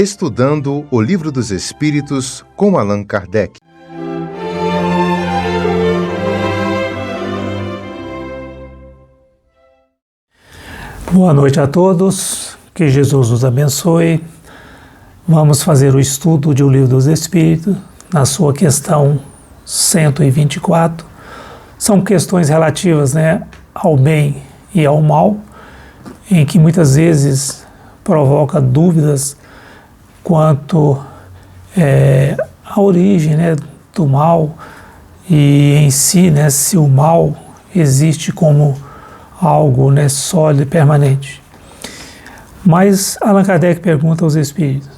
Estudando o Livro dos Espíritos com Allan Kardec. Boa noite a todos, que Jesus os abençoe. Vamos fazer o estudo de O Livro dos Espíritos, na sua questão 124. São questões relativas, ao bem e ao mal, em que muitas vezes provoca dúvidas quanto à origem do mal e em si, se o mal existe como algo sólido e permanente. Mas Allan Kardec pergunta aos espíritos: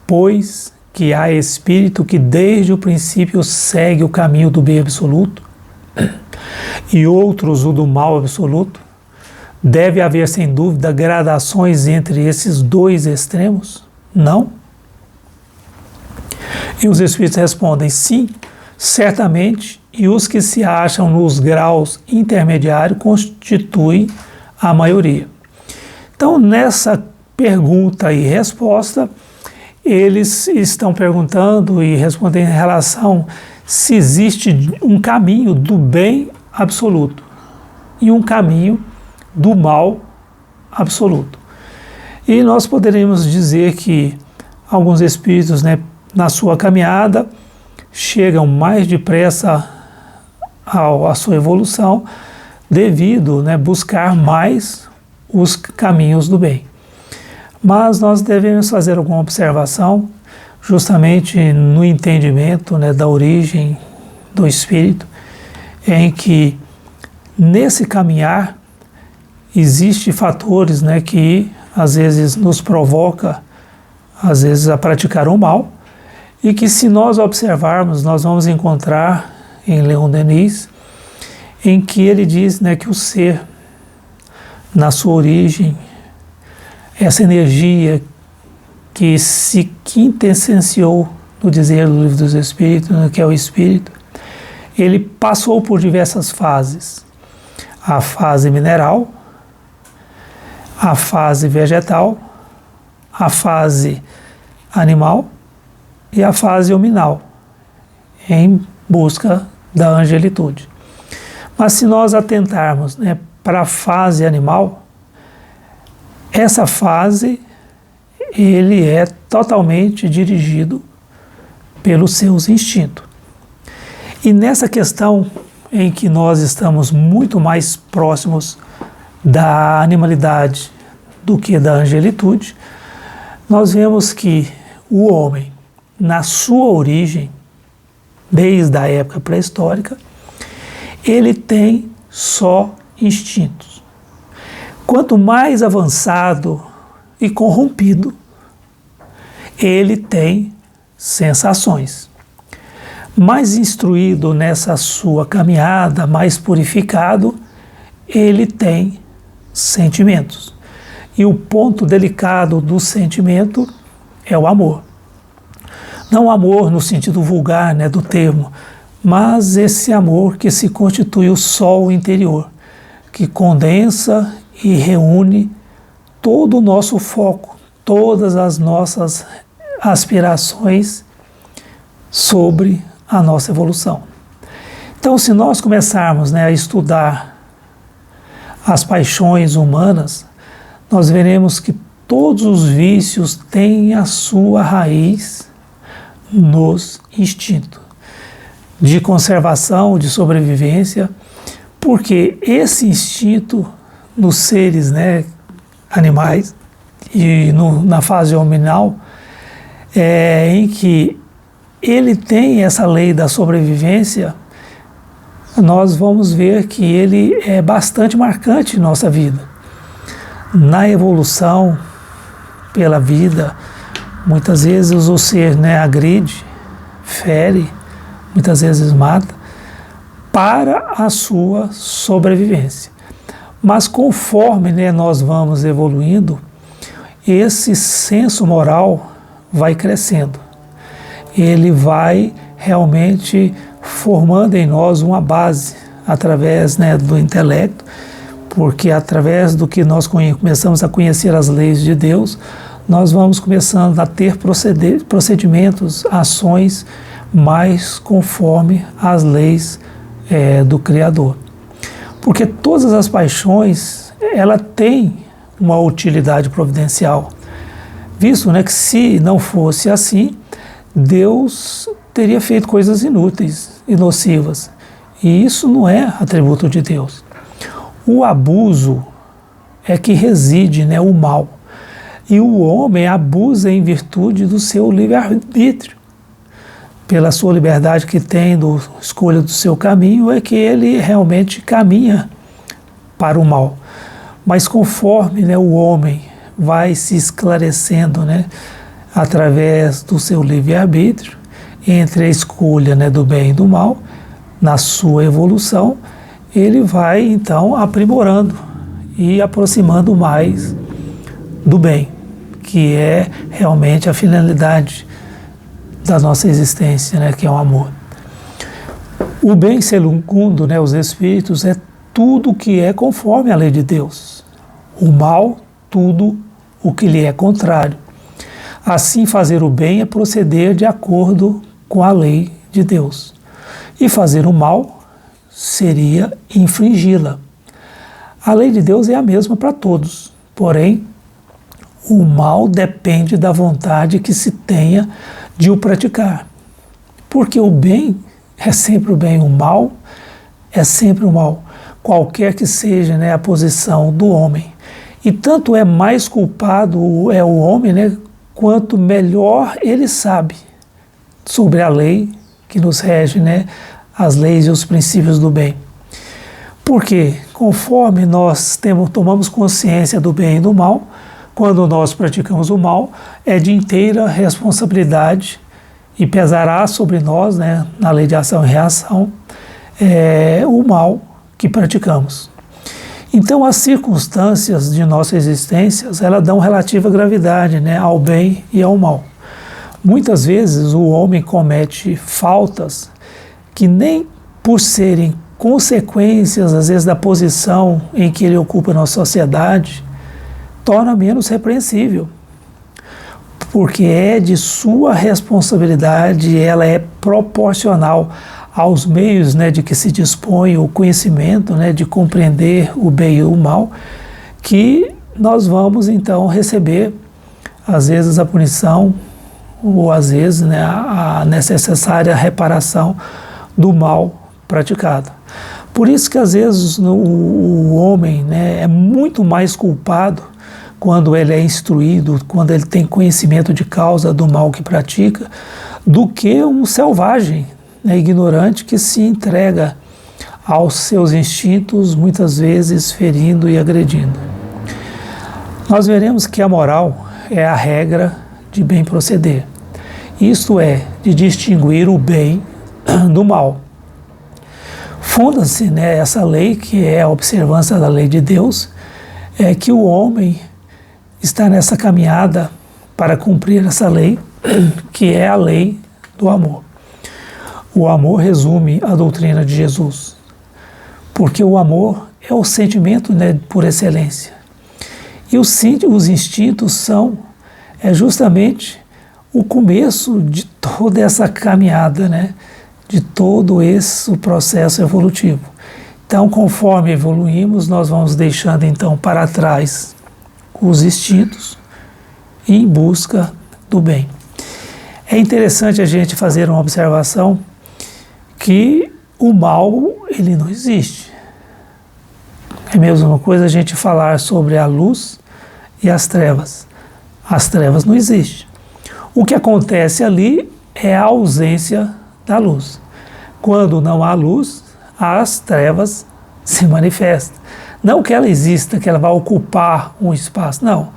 pois que há espírito que desde o princípio segue o caminho do bem absoluto e outros o do mal absoluto, deve haver sem dúvida gradações entre esses dois extremos? Não? E os espíritos respondem: sim, certamente, e os que se acham nos graus intermediários constituem a maioria. Então, nessa pergunta e resposta, eles estão perguntando e respondendo em relação se existe um caminho do bem absoluto e um caminho do mal absoluto. E nós poderíamos dizer que alguns espíritos, na sua caminhada, chegam mais depressa à sua evolução devido buscar mais os caminhos do bem. Mas nós devemos fazer alguma observação justamente no entendimento da origem do espírito, em que nesse caminhar existem fatores que às vezes nos provoca, às vezes, a praticar o mal, e que se nós observarmos, nós vamos encontrar em Leon Denis, em que ele diz que o ser, na sua origem, essa energia que se quintessenciou no dizer do Livro dos Espíritos, que é o Espírito, ele passou por diversas fases. A fase mineral, a fase vegetal, a fase animal e a fase hominal, em busca da angelitude. Mas se nós atentarmos para a fase animal, essa fase ele é totalmente dirigido pelos seus instintos. E nessa questão em que nós estamos muito mais próximos da animalidade do que da angelitude, nós vemos que o homem, na sua origem, desde a época pré-histórica, ele tem só instintos. Quanto mais avançado e corrompido, ele tem sensações. Mais instruído nessa sua caminhada, mais purificado, ele tem sentimentos. E o ponto delicado do sentimento é o amor. Não o amor no sentido vulgar do termo, mas esse amor que se constitui o sol interior, que condensa e reúne todo o nosso foco, todas as nossas aspirações sobre a nossa evolução. Então, se nós começarmos a estudar as paixões humanas, nós veremos que todos os vícios têm a sua raiz nos instintos de conservação, de sobrevivência, porque esse instinto nos seres animais e na fase hominal, em que ele tem essa lei da sobrevivência, nós vamos ver que ele é bastante marcante em nossa vida. Na evolução pela vida, muitas vezes o ser agride, fere, muitas vezes mata, para a sua sobrevivência. Mas conforme nós vamos evoluindo, esse senso moral vai crescendo. Ele vai realmente formando em nós uma base através do intelecto, porque através do que nós começamos a conhecer as leis de Deus, nós vamos começando a ter procedimentos, ações mais conforme as leis do Criador. Porque todas as paixões, ela tem uma utilidade providencial, visto, né, que se não fosse assim, Deus teria feito coisas inúteis e nocivas, e isso não é atributo de Deus. O abuso é que reside, né, o mal, e o homem abusa em virtude do seu livre-arbítrio, pela sua liberdade que tem, da escolha do seu caminho, é que ele realmente caminha para o mal. Mas conforme, né, o homem vai se esclarecendo, né, através do seu livre-arbítrio, entre a escolha, né, do bem e do mal, na sua evolução, ele vai então aprimorando e aproximando mais do bem, que é realmente a finalidade da nossa existência, né, que é o amor. O bem, segundo, né, os espíritos, é tudo que é conforme a lei de Deus. O mal, tudo o que lhe é contrário. Assim, fazer o bem é proceder de acordo com a lei de Deus. E fazer o mal seria infringi-la. A lei de Deus é a mesma para todos, porém, o mal depende da vontade que se tenha de o praticar. Porque o bem é sempre o bem, o mal é sempre o mal, qualquer que seja, né, a posição do homem. E tanto é mais culpado é o homem, né, quanto melhor ele sabe sobre a lei que nos rege, né, as leis e os princípios do bem. Porque conforme nós tomamos consciência do bem e do mal, quando nós praticamos o mal, é de inteira responsabilidade e pesará sobre nós, né, na lei de ação e reação, o mal que praticamos. Então, as circunstâncias de nossa existência, elas dão relativa gravidade, né, ao bem e ao mal. Muitas vezes o homem comete faltas que nem por serem consequências, às vezes, da posição em que ele ocupa na sociedade, torna menos repreensível, porque é de sua responsabilidade, ela é proporcional aos meios, né, de que se dispõe o conhecimento, né, de compreender o bem e o mal, que nós vamos então receber, às vezes, a punição, ou às vezes, né, a necessária reparação do mal praticado. Por isso que às vezes o homem, né, é muito mais culpado quando ele é instruído, quando ele tem conhecimento de causa do mal que pratica, do que um selvagem, né, ignorante que se entrega aos seus instintos, muitas vezes ferindo e agredindo. Nós veremos que a moral é a regra de bem proceder. Isto é, de distinguir o bem do mal. Funda-se, né, essa lei, que é a observância da lei de Deus, é que o homem está nessa caminhada para cumprir essa lei, que é a lei do amor. O amor resume a doutrina de Jesus, porque o amor é o sentimento, né, por excelência. E os instintos são justamente o começo de toda essa caminhada, né, de todo esse processo evolutivo. Então, conforme evoluímos, nós vamos deixando então para trás os instintos em busca do bem. É interessante a gente fazer uma observação que o mal, ele não existe. É a mesma coisa a gente falar sobre a luz e as trevas. As trevas não existem. O que acontece ali é a ausência da luz. Quando não há luz, as trevas se manifestam. Não que ela exista, que ela vai ocupar um espaço, não.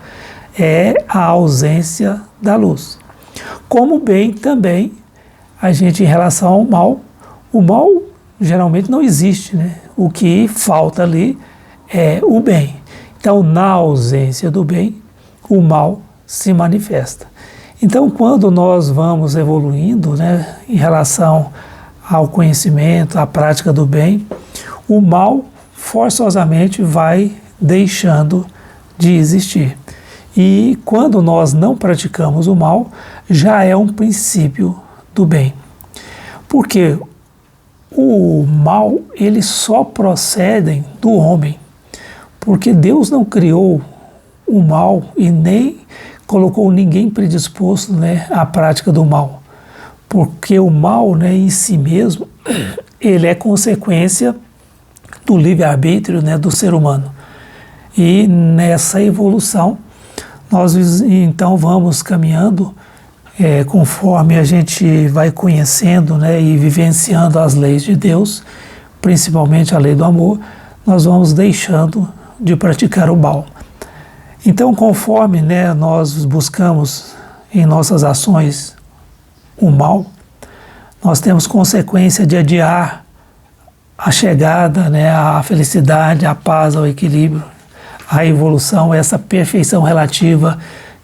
É a ausência da luz. Como bem também, a gente, em relação ao mal, o mal geralmente não existe, né? O que falta ali é o bem. Então, na ausência do bem, o mal se manifesta. Então, quando nós vamos evoluindo, né, em relação ao conhecimento, à prática do bem, o mal forçosamente vai deixando de existir. E quando nós não praticamos o mal, já é um princípio do bem. Porque o mal, ele só procede do homem. Porque Deus não criou o mal e nem colocou ninguém predisposto, né, à prática do mal. Porque o mal, né, em si mesmo, ele é consequência do livre-arbítrio, né, do ser humano. E nessa evolução, nós então vamos caminhando conforme a gente vai conhecendo, né, e vivenciando as leis de Deus, principalmente a lei do amor, nós vamos deixando de praticar o mal. Então, conforme, né, nós buscamos em nossas ações o mal, nós temos consequência de adiar a chegada, né, à felicidade, à paz, ao equilíbrio, à evolução, essa perfeição relativa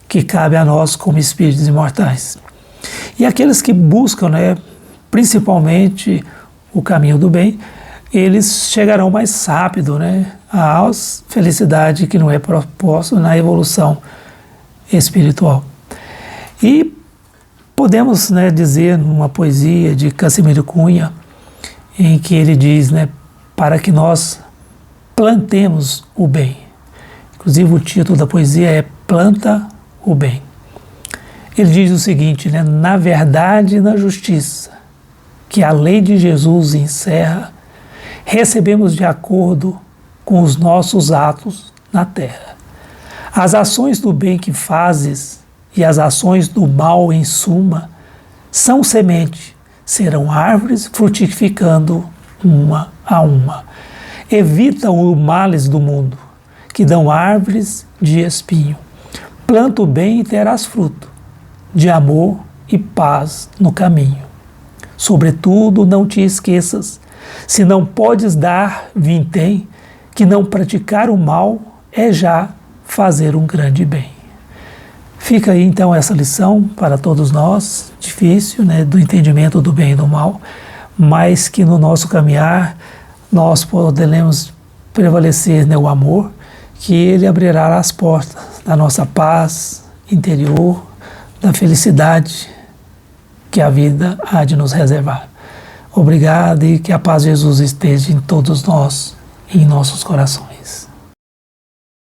que cabe a nós como espíritos imortais. E aqueles que buscam, né, principalmente o caminho do bem, eles chegarão mais rápido, né, à felicidade que não é proposta na evolução espiritual. E podemos, né, dizer numa poesia de Casimiro Cunha, em que ele diz, né, para que nós plantemos o bem. Inclusive o título da poesia é Planta o Bem. Ele diz o seguinte, né, na verdade e na justiça, que a lei de Jesus encerra, recebemos de acordo com os nossos atos na terra. As ações do bem que fazes e as ações do mal, em suma, são semente, serão árvores frutificando uma a uma. Evita os males do mundo, que dão árvores de espinho. Planta o bem e terás fruto, de amor e paz no caminho. Sobretudo, não te esqueças, se não podes dar, vintém, que não praticar o mal é já fazer um grande bem. Fica aí então essa lição para todos nós, difícil, né, do entendimento do bem e do mal, mas que no nosso caminhar nós poderemos prevalecer, né, o amor, que ele abrirá as portas da nossa paz interior, da felicidade que a vida há de nos reservar. Obrigado e que a paz de Jesus esteja em todos nós e em nossos corações.